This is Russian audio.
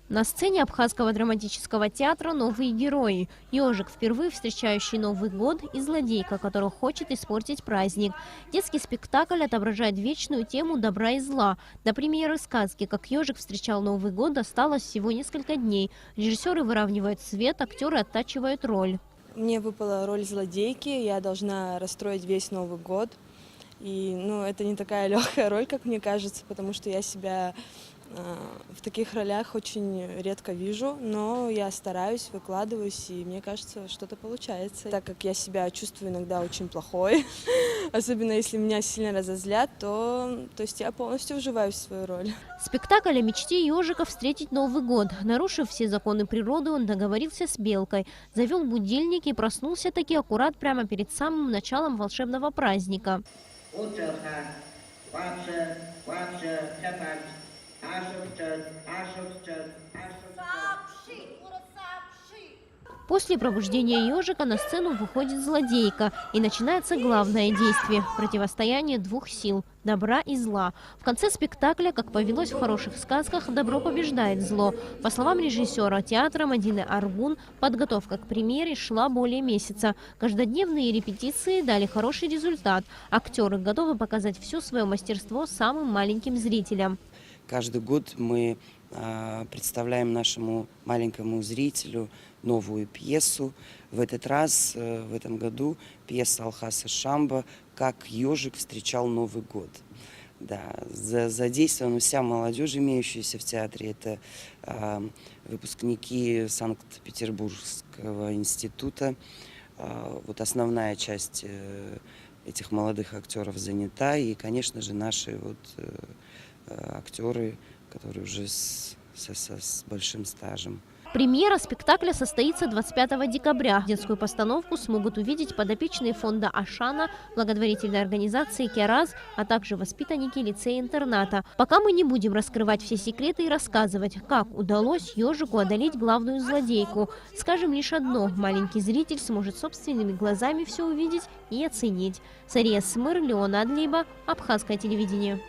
На сцене Абхазского драматического театра новые герои. Ежик, впервые встречающий Новый год, и злодейка, которая хочет испортить праздник. Детский спектакль отображает вечную тему добра и зла. До премьеры сказки «Как ежик встречал Новый год» осталось всего несколько дней. Режиссеры выравнивают свет, актеры оттачивают роль. Мне выпала роль злодейки, я должна расстроить весь Новый год. И это не такая легкая роль, как мне кажется, потому что я себя в таких ролях очень редко вижу, но я стараюсь, выкладываюсь, и мне кажется, что-то получается. Так как я себя чувствую иногда очень плохой, особенно если меня сильно разозлят, то есть я полностью вживаюсь в свою роль. Спектакль о мечте ежика встретить Новый год. Нарушив все законы природы, он договорился с белкой, завел будильник и проснулся таки аккурат прямо перед самым началом волшебного праздника. После пробуждения ежика на сцену выходит злодейка, и начинается главное действие – противостояние двух сил – добра и зла. В конце спектакля, как повелось в хороших сказках, добро побеждает зло. По словам режиссера театра Мадины Аргун, подготовка к премьере шла более месяца. Каждодневные репетиции дали хороший результат. Актеры готовы показать все свое мастерство самым маленьким зрителям. Каждый год мы представляем нашему маленькому зрителю новую пьесу. В этот раз, в этом году, пьеса Алхаса Шамба «Как ежик встречал Новый год». Да, задействована вся молодежь, имеющаяся в театре. Это выпускники Санкт-Петербургского института. Вот основная часть этих молодых актеров занята. И, конечно же, наши актеры, которые уже с большим стажем. Премьера спектакля состоится 25 декабря. Детскую постановку смогут увидеть подопечные фонда Ашана, благотворительной организации Кераз, а также воспитанники лицея-интерната. Пока мы не будем раскрывать все секреты и рассказывать, как удалось ежику одолеть главную злодейку. Скажем лишь одно – маленький зритель сможет собственными глазами все увидеть и оценить. Сария Смыр, Леон Адлиба, Абхазское телевидение.